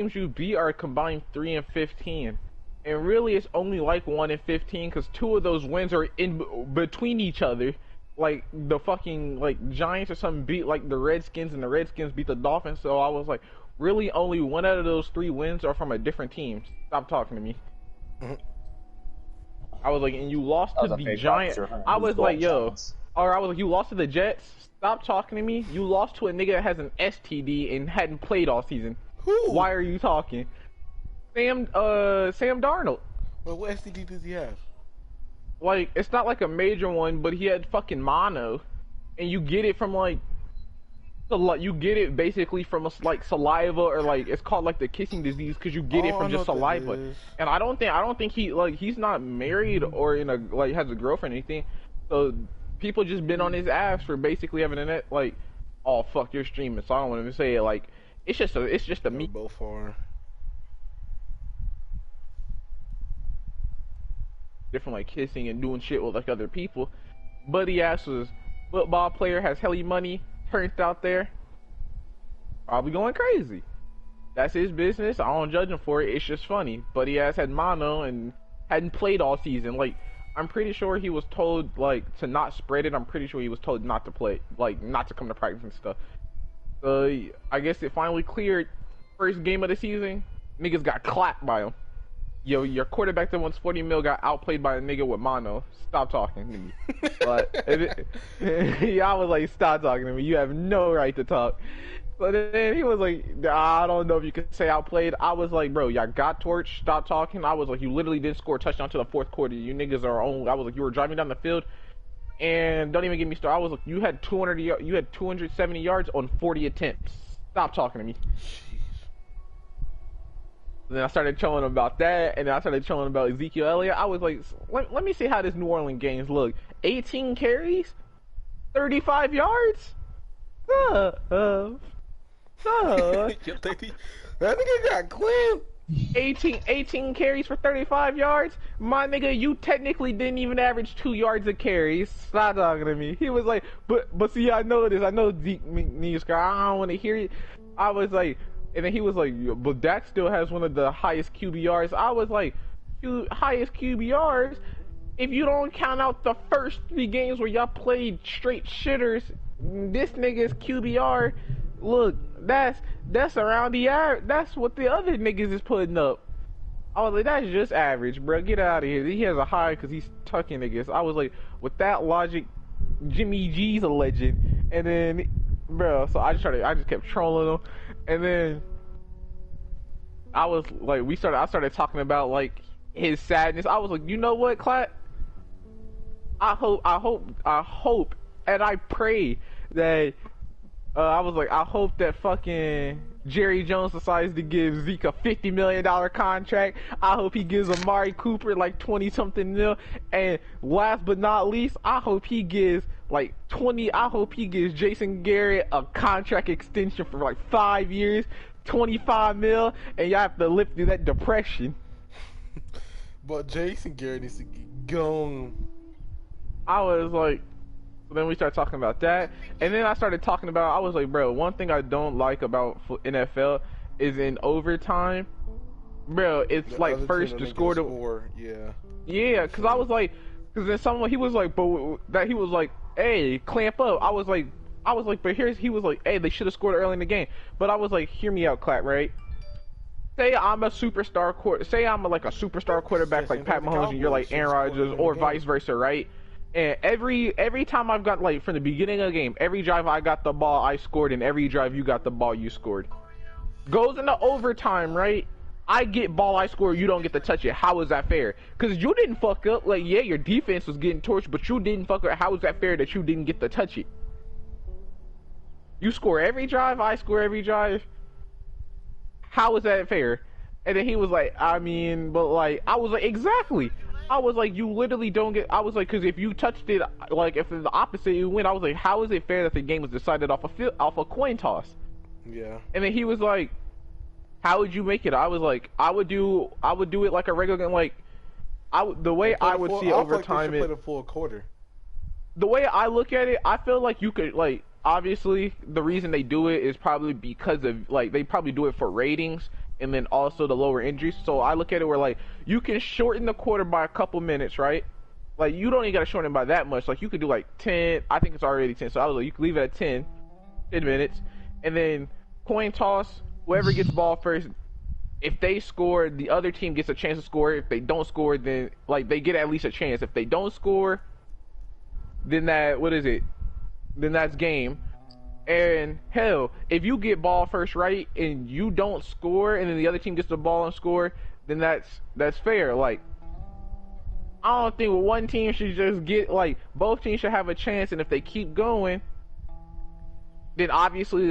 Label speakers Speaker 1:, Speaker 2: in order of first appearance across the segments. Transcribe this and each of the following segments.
Speaker 1: teams you beat are combined 3-15. And really, it's only like 1-15 because two of those wins are in between each other. Like the fucking like Giants or something beat like the Redskins and the Redskins beat the Dolphins. So I was like, really, only one out of those three wins are from a different team. Stop talking to me. I was like, and you lost to the Giants. I was like, yo, or I was like, you lost to the Jets. Stop talking to me. You lost to a nigga that has an STD and hadn't played all season.
Speaker 2: Who?
Speaker 1: Why are you talking? Sam Darnold.
Speaker 2: Well, what STD does he have?
Speaker 1: Like, it's not like a major one, but he had fucking mono, and you get it from like, you get it basically from like saliva or like it's called like the kissing disease because you get it from just saliva. And I don't think he's not married or in a like has a girlfriend or anything. So people just been on his ass for basically having a net like, oh fuck, you're streaming. So I don't want to say it like it's just a me.
Speaker 2: Both are.
Speaker 1: Different like kissing and doing shit with like other people. Buddy ass was football player, has helly money, turns out there, probably going crazy. That's his business. I don't judge him for it. It's just funny. Buddy ass had mono and hadn't played all season. Like I'm pretty sure he was told like to not spread it. I'm pretty sure he was told not to play, like not to come to practice and stuff. So I guess it finally cleared. First game of the season, niggas got clapped by him. Yo, your quarterback that wants 40 mil got outplayed by a nigga with mono. Stop talking to me. But I was like, stop talking to me. You have no right to talk. But then he was like, I don't know if you could say outplayed. I was like, bro, y'all got torched. Stop talking. I was like, you literally didn't score a touchdown to the fourth quarter. You niggas are only. I was like, you were driving down the field, and don't even get me started. I was like, you had 270 yards on 40 attempts. Stop talking to me. And then I started telling him about that, and then I started telling him about Ezekiel Elliott. I was like, let me see how this New Orleans games look. 18 carries, 35 yards.
Speaker 2: That nigga got clipped.
Speaker 1: 18 carries for 35 yards. My nigga, you technically didn't even average 2 yards a carry. Stop talking to me. He was like, but see, I know this. I know Zeke needs. I don't want to hear it. I was like. And then he was like, but Dak still has one of the highest QBRs. I was like, highest QBRs? If you don't count out the first 3 games where y'all played straight shitters, this nigga's QBR, look, that's around the average. That's what the other niggas is putting up. I was like, that's just average, bro. Get out of here. He has a high because he's tucking niggas. I was like, with that logic, Jimmy G's a legend. And then, bro, so I just kept trolling him. And then I was like, I started talking about like his sadness. I was like, you know what, Clap? I hope, and I pray that I was like, I hope that fucking Jerry Jones decides to give Zeke a $50 million contract. I hope he gives Amari Cooper like 20-something mil. And last but not least, I hope he gives like 20. I hope he gives Jason Garrett a contract extension for like 5 years, 25 mil, and y'all have to live through that depression.
Speaker 2: But Jason Garrett needs to get gone.
Speaker 1: I was like, then we started talking about that, and then I started talking about, I was like, bro, one thing I don't like about NFL is in overtime, bro, it's like first to score the yeah, because I was like, because then someone, he was like, but that he was like, hey, clamp up. I was like, but he was like, hey, they should have scored early in the game. But I was like, hear me out, Clap, right? Say I'm a superstar like a superstar quarterback like Pat Mahomes, and you're like Aaron Rodgers, or vice versa, right? And every time I've got, like, from the beginning of the game, every drive I got the ball, I scored, and every drive you got the ball, you scored. Goes into overtime, right? I get ball, I score, you don't get to touch it. How is that fair? Because you didn't fuck up. Like, yeah, your defense was getting torched, but you didn't fuck up. How is that fair that you didn't get to touch it? You score every drive, I score every drive. How is that fair? And then he was like, I mean, but like, I was like, exactly. I was like, you literally don't get. I was like, because if you touched it, like if it's the opposite, you win. I was like, how is it fair that the game was decided off a coin toss?
Speaker 2: Yeah.
Speaker 1: And then he was like, how would you make it? I was like, I would do it like a regular game. Like, the way I would see overtime is
Speaker 2: play the full quarter.
Speaker 1: The way I look at it, I feel like you could, like, obviously the reason they do it is probably because of, like, they probably do it for ratings. and then also the lower injuries. So I look at it where like you can shorten the quarter by a couple minutes, right? Like you don't even gotta shorten it by that much. Like you could do like 10. I think it's already 10. So I was like, you can leave it at 10 minutes, and then coin toss. Whoever gets ball first, if they score, the other team gets a chance to score. If they don't score, then like they get at least a chance. If they don't score, then then that's game. And hell, if you get ball first, right, and you don't score, and then the other team gets the ball and score, then that's fair. Like, I don't think one team should just get, like, both teams should have a chance, and if they keep going, then obviously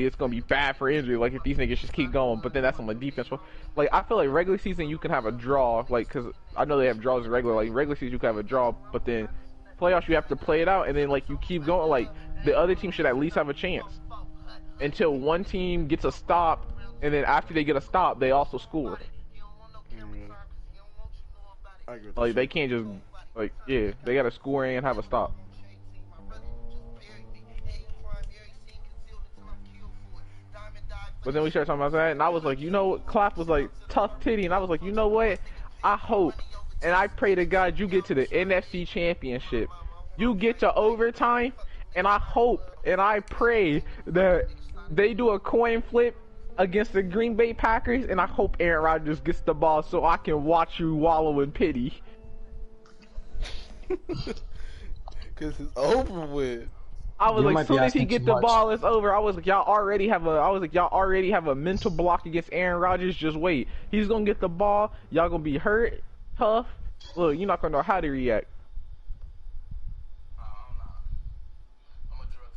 Speaker 1: it's gonna be bad for injury. Like if these niggas just keep going, but then that's on the defense. Like I feel like regular season you can have a draw, like because I know they have draws in regular. Like regular season you can have a draw, but then playoffs you have to play it out, and then like you keep going. Like the other team should at least have a chance until one team gets a stop, and then after they get a stop, they also score. Like they can't just like they gotta score and have a stop. But then we started talking about that, and I was like, you know what? Clap was like, tough titty, and I was like, you know what? I hope, and I pray to God you get to the NFC Championship. You get to overtime, and I hope, and I pray that they do a coin flip against the Green Bay Packers, and I hope Aaron Rodgers gets the ball so I can watch you wallow in pity.
Speaker 2: Cause it's over with.
Speaker 1: I was like, as soon as he get the ball, it's over. I was like, y'all already have a mental block against Aaron Rodgers. Just wait, he's gonna get the ball. Y'all gonna be hurt, tough. Look, you're not gonna know how to react.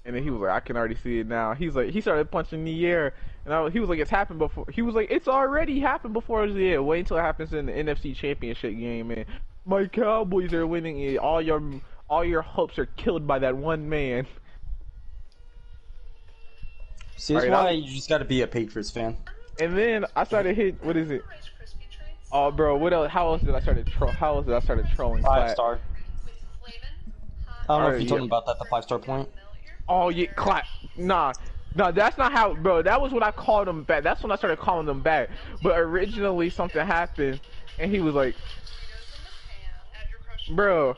Speaker 1: And then he was like, I can already see it now. He's like, he started punching the air, and he was like, it's happened before. He was like, it's already happened before. I was like, yeah, wait until it happens in the NFC Championship game, man. My Cowboys are winning it. All your hopes are killed by that one man.
Speaker 3: See, that's why you just gotta be a Patriots fan.
Speaker 1: And then I started what is it? Oh, bro, what else? How else did I start trolling?
Speaker 3: 5-star. I don't know if you told me about that, the 5-star point.
Speaker 1: Oh yeah, clap. Nah, that's not how, bro. That was when I called him back. That's when I started calling them back. But originally something happened, and he was like, bro.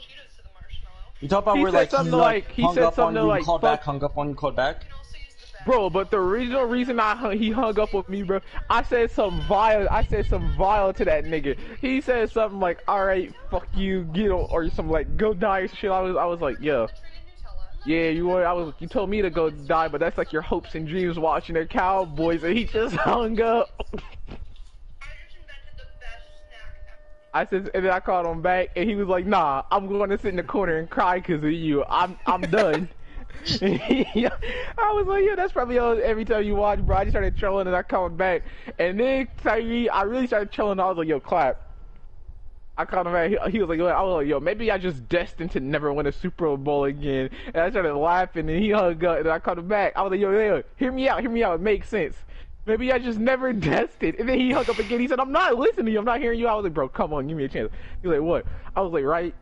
Speaker 3: You talk about where like he
Speaker 1: said something like
Speaker 3: called back, hung up on you, called back.
Speaker 1: Bro, but the original reason he hung up with me, bro, I said some vile to that nigga. He said something like, "Alright, fuck you, get or something like, go die or shit." I was like, yeah, you told me to go die, but that's like your hopes and dreams watching their Cowboys, and he just hung up. I said, and then I called him back, and he was like, "Nah, I'm going to sit in the corner and cry because of you. I'm done." I was like, yeah, that's probably every time you watch, bro. I just started trolling and I called back. And then Tyree, I really started trolling. I was like, yo, clap. I called him back. He was like, I was like, yo, maybe I just destined to never win a Super Bowl again. And I started laughing and he hung up and I called him back. I was like, yo, hear me out. It makes sense. Maybe I just never destined. And then he hung up again. He said, I'm not listening to you. I'm not hearing you. I was like, bro, come on, give me a chance. He was like, what? I was like, right?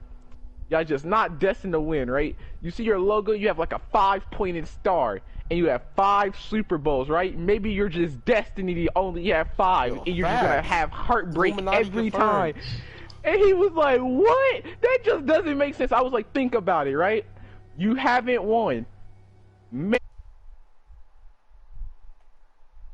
Speaker 1: Y'all just not destined to win, right? You see your logo, you have like a 5-pointed star, and you have 5 Super Bowls, right? Maybe you're just destined to only have 5, and you're just gonna have heartbreak every time. And he was like, what? That just doesn't make sense. I was like, think about it, right? You haven't won.